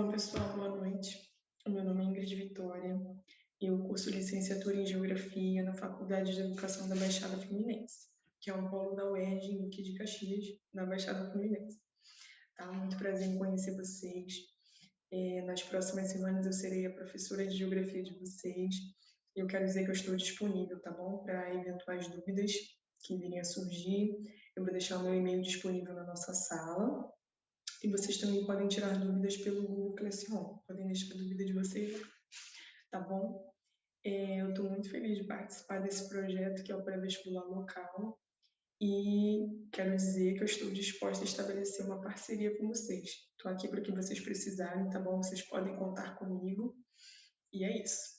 Então, pessoal, boa noite. O meu nome é Ingrid Vitória e eu curso licenciatura em Geografia na Faculdade de Educação da Baixada Fluminense, que é um polo da UERJ, em Duque de Caxias, na Baixada Fluminense. Tá? Muito prazer em conhecer vocês. Nas próximas semanas eu serei a professora de Geografia de vocês. Eu quero dizer que eu estou disponível, tá bom? Para eventuais dúvidas que virem a surgir. Eu vou deixar o meu e-mail disponível na nossa sala. E vocês também podem tirar dúvidas pelo Google Classroom. Podem deixar dúvida de vocês, tá bom? Eu estou muito feliz de participar desse projeto que é o pré-vestibular local e quero dizer que eu estou disposta a estabelecer uma parceria com vocês. Estou aqui para o que vocês precisarem, tá bom? Vocês podem contar comigo e é isso.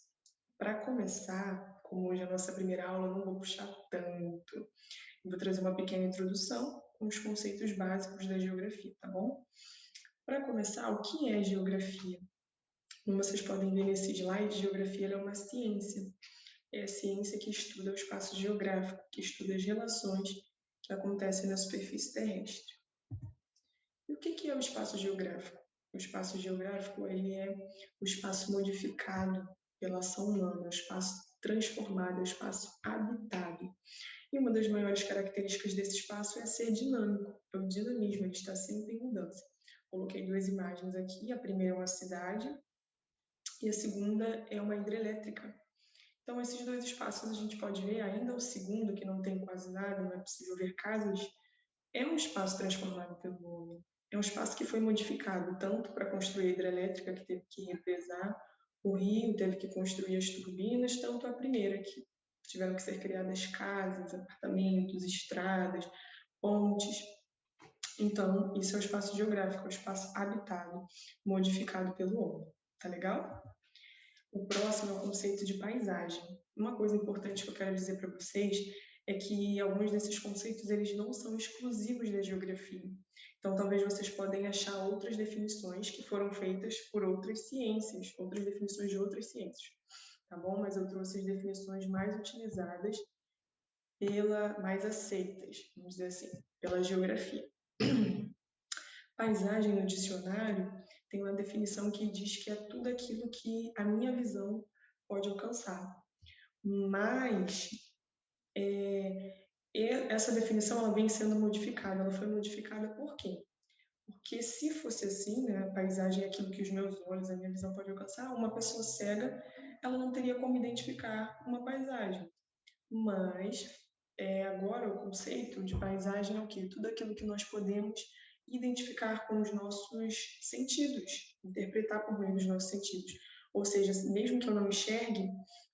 Para começar, como hoje é a nossa primeira aula, eu não vou puxar tanto. Eu vou trazer uma pequena introdução com os conceitos básicos da geografia, tá bom? Para começar, o que é geografia? Como vocês podem ver nesse slide, geografia é uma ciência. É a ciência que estuda o espaço geográfico, que estuda as relações que acontecem na superfície terrestre. E o que é o espaço geográfico? O espaço geográfico ele é o espaço modificado pela ação humana, o espaço transformado, o espaço habitado. E uma das maiores características desse espaço é ser dinâmico, é o dinamismo, ele está sempre em mudança. Coloquei duas imagens aqui, a primeira é uma cidade e a segunda é uma hidrelétrica. Então, esses dois espaços a gente pode ver, ainda o segundo, que não tem quase nada, não é possível ver casas, é um espaço transformado pelo homem. É um espaço que foi modificado tanto para construir a hidrelétrica, que teve que represar o rio, teve que construir as turbinas, tanto a primeira, que tiveram que ser criadas casas, apartamentos, estradas, pontes. Então, isso é o espaço geográfico, é o espaço habitado, modificado pelo homem. Tá legal? O próximo é o conceito de paisagem. Uma coisa importante que eu quero dizer para vocês é que alguns desses conceitos eles não são exclusivos da geografia. Então, talvez vocês podem achar outras definições que foram feitas por outras ciências, outras definições de outras ciências, tá bom? Mas eu trouxe as definições mais utilizadas mais aceitas, vamos dizer assim, pela geografia. Paisagem no dicionário tem uma definição que diz que é tudo aquilo que a minha visão pode alcançar. Mas essa definição ela vem sendo modificada. Ela foi modificada por quê? Porque se fosse assim, né, a paisagem é aquilo que os meus olhos, a minha visão pode alcançar, uma pessoa cega, ela não teria como identificar uma paisagem. Mas agora o conceito de paisagem é o quê? Tudo aquilo que nós podemos identificar com os nossos sentidos, interpretar por meio dos nossos sentidos. Ou seja, mesmo que eu não enxergue,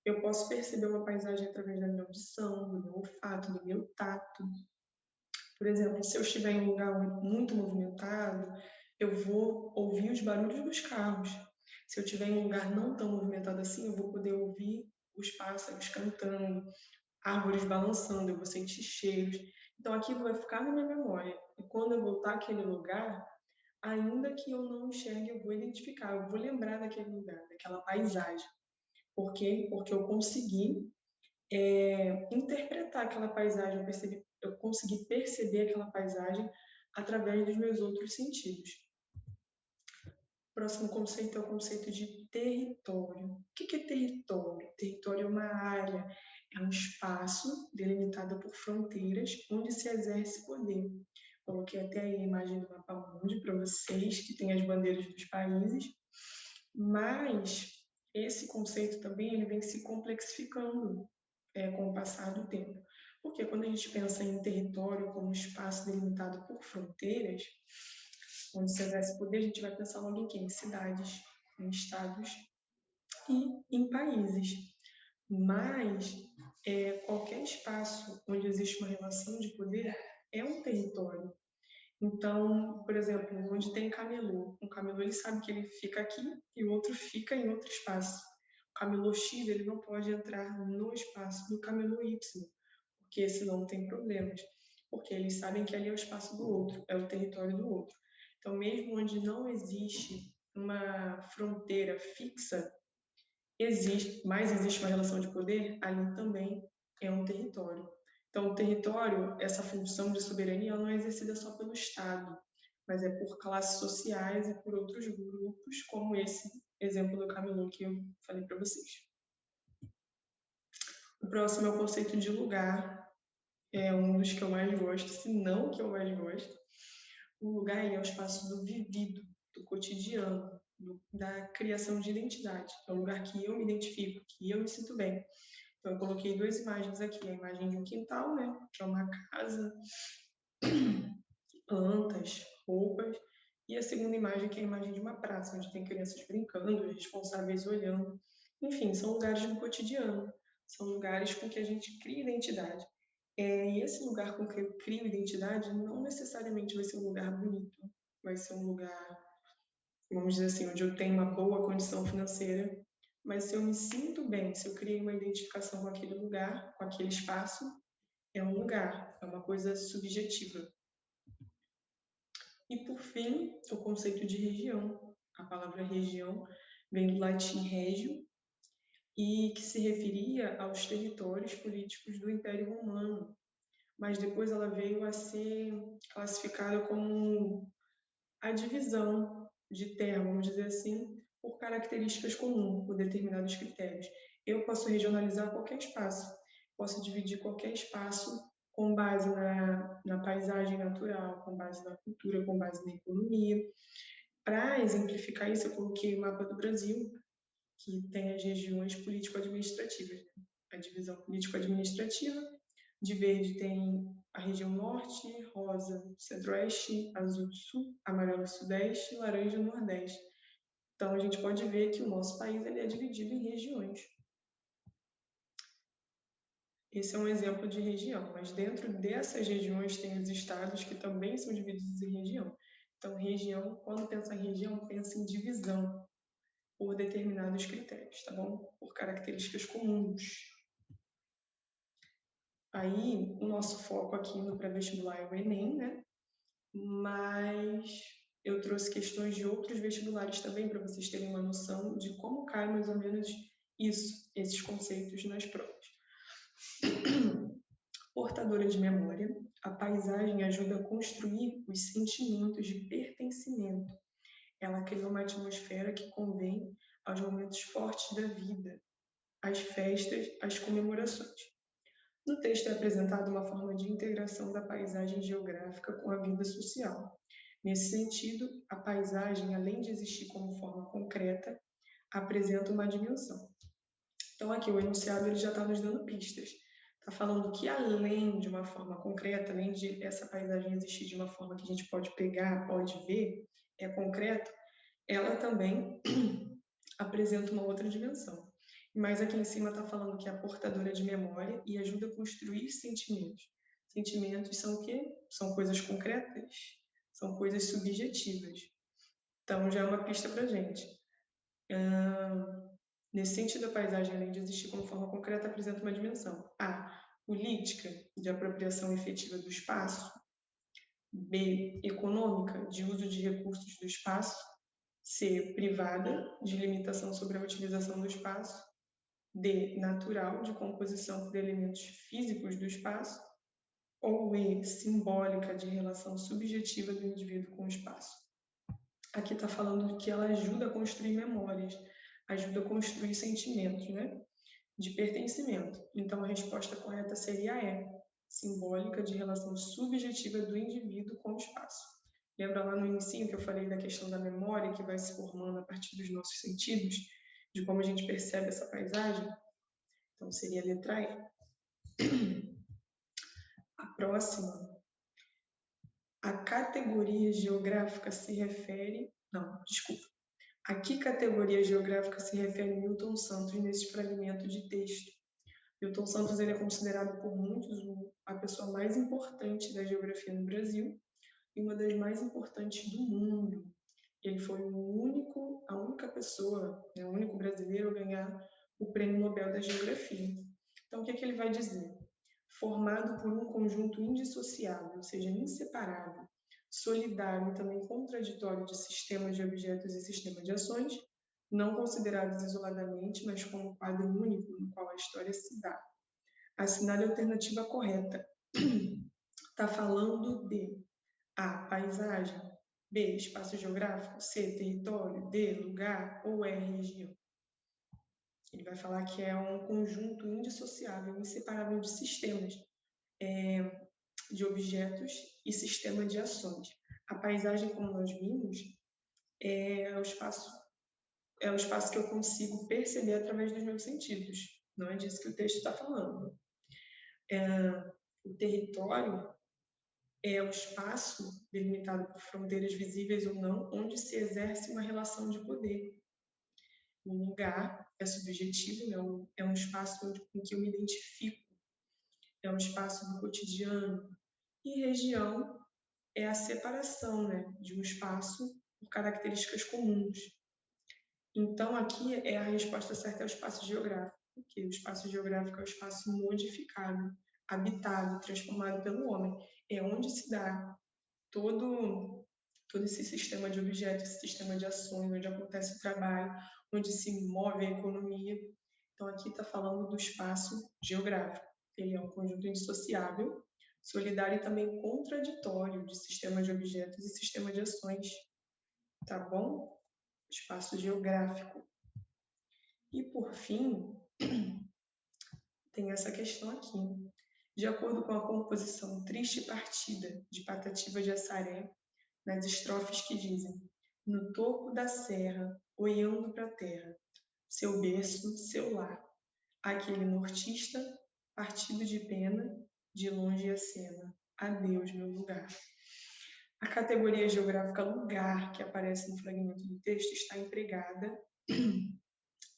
eu posso perceber uma paisagem através da minha audição, do meu olfato, do meu tato. Por exemplo, se eu estiver em um lugar muito movimentado, eu vou ouvir os barulhos dos carros. Se eu estiver em um lugar não tão movimentado assim, eu vou poder ouvir os pássaros cantando, árvores balançando, eu vou sentir cheiros. Então aquilo vai ficar na minha memória. E quando eu voltar àquele lugar, ainda que eu não enxergue, eu vou identificar, eu vou lembrar daquele lugar, daquela paisagem. Por quê? Porque eu consegui interpretar aquela paisagem, eu consegui perceber aquela paisagem através dos meus outros sentidos. O próximo conceito é o conceito de território. O que é território? Território é uma área, é um espaço delimitado por fronteiras onde se exerce poder. Coloquei até aí a imagem do mapa mundi para vocês, que tem as bandeiras dos países, mas esse conceito também ele vem se complexificando com o passar do tempo. Porque quando a gente pensa em território como espaço delimitado por fronteiras, onde se exerce poder, a gente vai pensar logo em quê? Em cidades, em estados e em países. Mas qualquer espaço onde existe uma relação de poder é um território. Então, por exemplo, onde tem camelô, um camelô ele sabe que ele fica aqui e o outro fica em outro espaço. O camelô X ele não pode entrar no espaço do camelô Y, porque senão tem problemas. Porque eles sabem que ali é o espaço do outro, é o território do outro. Então, mesmo onde não existe uma fronteira fixa, mas existe uma relação de poder, ali também é um território. Então, o território, essa função de soberania, não é exercida só pelo Estado, mas é por classes sociais e por outros grupos, como esse exemplo do camelô que eu falei para vocês. O próximo é o conceito de lugar, é um dos que eu mais gosto, se não o que eu mais gosto. O lugar é o espaço do vivido, do cotidiano, da criação de identidade. É um lugar que eu me identifico, que eu me sinto bem. Então, eu coloquei duas imagens aqui. A imagem de um quintal, né, que é uma casa, plantas, roupas. E a segunda imagem, que é a imagem de uma praça, onde tem crianças brincando, responsáveis olhando. Enfim, são lugares do cotidiano. São lugares com que a gente cria identidade. E esse lugar com que eu crio identidade não necessariamente vai ser um lugar bonito. Vai ser um lugar, vamos dizer assim, onde eu tenho uma boa condição financeira. Mas se eu me sinto bem, se eu criei uma identificação com aquele lugar, com aquele espaço, é um lugar, é uma coisa subjetiva. E, por fim, o conceito de região. A palavra região vem do latim regio, e que se referia aos territórios políticos do Império Romano, mas depois ela veio a ser classificada como a divisão de terra, vamos dizer assim, por características comuns, por determinados critérios. Eu posso regionalizar qualquer espaço, posso dividir qualquer espaço com base na paisagem natural, com base na cultura, com base na economia. Para exemplificar isso, eu coloquei o mapa do Brasil, que tem as regiões político-administrativas, né? A divisão político-administrativa. De verde tem a região norte, rosa centro-oeste, azul sul, amarelo sudeste e laranja nordeste. Então a gente pode ver que o nosso país ele é dividido em regiões. Esse é um exemplo de região, mas dentro dessas regiões tem os estados que também são divididos em região. Então região, quando pensa em região, pensa em divisão por determinados critérios, tá bom? Por características comuns. Aí, o nosso foco aqui no pré-vestibular é o Enem, né? Mas eu trouxe questões de outros vestibulares também para vocês terem uma noção de como cai mais ou menos isso, esses conceitos nas provas. Portadora de memória, a paisagem ajuda a construir os sentimentos de pertencimento. Ela cria uma atmosfera que convém aos momentos fortes da vida, às festas, às comemorações. No texto é apresentada uma forma de integração da paisagem geográfica com a vida social. Nesse sentido, a paisagem, além de existir como forma concreta, apresenta uma dimensão. Então, aqui o enunciado ele já está nos dando pistas. Está falando que, além de uma forma concreta, além de essa paisagem existir de uma forma que a gente pode pegar, pode ver, é concreto, ela também apresenta uma outra dimensão. Mas aqui em cima está falando que é portadora de memória e ajuda a construir sentimentos. Sentimentos são o quê? São coisas concretas, são coisas subjetivas. Então já é uma pista para a gente. Nesse sentido, a paisagem, além de existir como forma concreta, apresenta uma dimensão. A. Política, de apropriação efetiva do espaço. B. Econômica, de uso de recursos do espaço. C. Privada, de limitação sobre a utilização do espaço. D. Natural, de composição por elementos físicos do espaço. Ou E. Simbólica, de relação subjetiva do indivíduo com o espaço. Aqui está falando que ela ajuda a construir memórias, ajuda a construir sentimentos, né? De pertencimento. Então, a resposta correta seria E. Simbólica, de relação subjetiva do indivíduo com o espaço. Lembra lá no início que eu falei da questão da memória que vai se formando a partir dos nossos sentidos, de como a gente percebe essa paisagem? Então, seria a letra E. A próxima, a categoria geográfica se refere... Não, desculpa. A que categoria geográfica se refere Milton Santos nesse fragmento de texto? Milton Santos ele é considerado por muitos a pessoa mais importante da geografia no Brasil e uma das mais importantes do mundo. Ele foi a única pessoa, né, o único brasileiro a ganhar o Prêmio Nobel da Geografia. Então, o que ele vai dizer? Formado por um conjunto indissociável, ou seja, inseparável, solidário e também contraditório de sistemas de objetos e sistemas de ações, não considerados isoladamente, mas como quadro único no qual a história se dá. Assinale a alternativa correta. Está falando de A. Paisagem. B, espaço geográfico. C, território. D, lugar. Ou E, região. Ele vai falar que é um conjunto indissociável, inseparável de sistemas, de objetos e sistema de ações. A paisagem, como nós vimos, é o espaço que eu consigo perceber através dos meus sentidos. Não é disso que o texto está falando. O território é o espaço delimitado por fronteiras visíveis ou não, onde se exerce uma relação de poder. O lugar é subjetivo, né? É um espaço em que eu me identifico, é um espaço do cotidiano. E região é a separação, né, de um espaço por características comuns. Então, aqui a resposta certa é o espaço geográfico, porque o espaço geográfico é o espaço modificado, habitado, transformado pelo homem. É onde se dá todo esse sistema de objetos, esse sistema de ações, onde acontece o trabalho, onde se move a economia. Então, aqui está falando do espaço geográfico. Ele é um conjunto indissociável, solidário e também contraditório de sistema de objetos e sistema de ações. Tá bom? Espaço geográfico. E, por fim, tem essa questão aqui. De acordo com a composição Triste Partida, de Patativa de Assaré, nas estrofes que dizem: no topo da serra, olhando para a terra, seu berço, seu lar, aquele nortista, partido de pena, de longe a cena, adeus meu lugar. A categoria geográfica lugar, que aparece no fragmento do texto, está empregada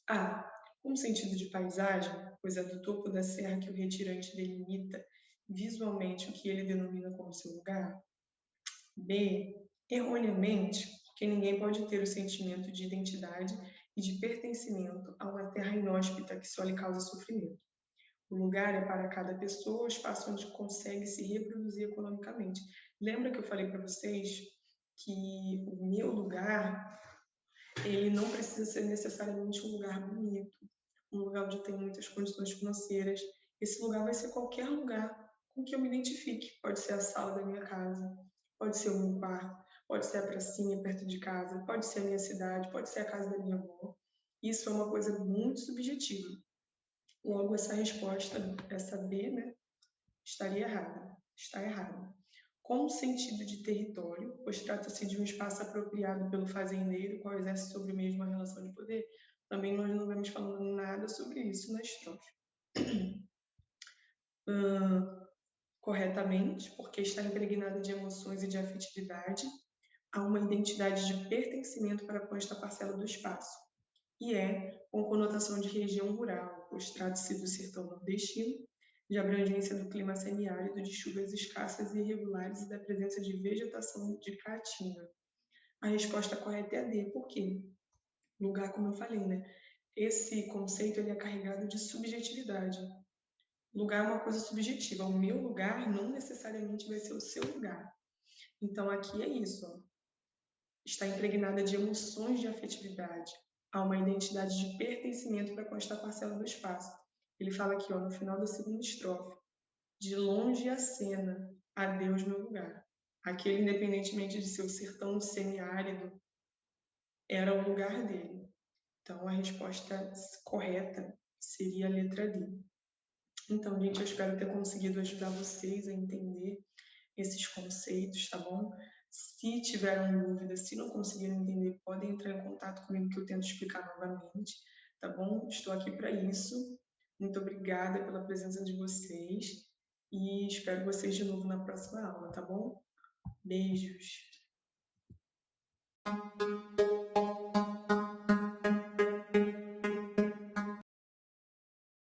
a. Com sentido de paisagem, pois é do topo da serra que o retirante delimita visualmente o que ele denomina como seu lugar. B. Erroneamente, porque ninguém pode ter o sentimento de identidade e de pertencimento a uma terra inóspita que só lhe causa sofrimento. O lugar é para cada pessoa o espaço onde consegue se reproduzir economicamente. Lembra que eu falei para vocês que o meu lugar, ele não precisa ser necessariamente um lugar bonito, um lugar onde tem muitas condições financeiras. Esse lugar vai ser qualquer lugar com que eu me identifique. Pode ser a sala da minha casa, pode ser o meu quarto, pode ser a pracinha perto de casa, pode ser a minha cidade, pode ser a casa da minha avó. Isso é uma coisa muito subjetiva. Logo, essa resposta, essa B, né, estaria errada. Está errada. Com o sentido de território, pois trata-se de um espaço apropriado pelo fazendeiro, qual exerce sobre o mesmo a relação de poder, também nós não vamos falando nada sobre isso na estrofe. Corretamente, porque está impregnada de emoções e de afetividade, há uma identidade de pertencimento para com esta parcela do espaço, e com conotação de região rural, pois trata-se do sertão nordestino, de abrangência do clima semiárido, de chuvas escassas e irregulares e da presença de vegetação de caatinga. A resposta correta é a D, por quê? Lugar, como eu falei, né? Esse conceito ele é carregado de subjetividade. Lugar é uma coisa subjetiva. O meu lugar não necessariamente vai ser o seu lugar. Então, aqui é isso. Ó. Está impregnada de emoções de afetividade. Há uma identidade de pertencimento para com esta parcela do espaço. Ele fala aqui, ó, no final da segunda estrofe. De longe a cena, adeus meu lugar. Aquele, independentemente de seu sertão semiárido, era o lugar dele. Então, a resposta correta seria a letra D. Então, gente, eu espero ter conseguido ajudar vocês a entender esses conceitos, tá bom? Se tiveram dúvidas, se não conseguiram entender, podem entrar em contato comigo que eu tento explicar novamente, tá bom? Estou aqui para isso. Muito obrigada pela presença de vocês e espero vocês de novo na próxima aula, tá bom? Beijos!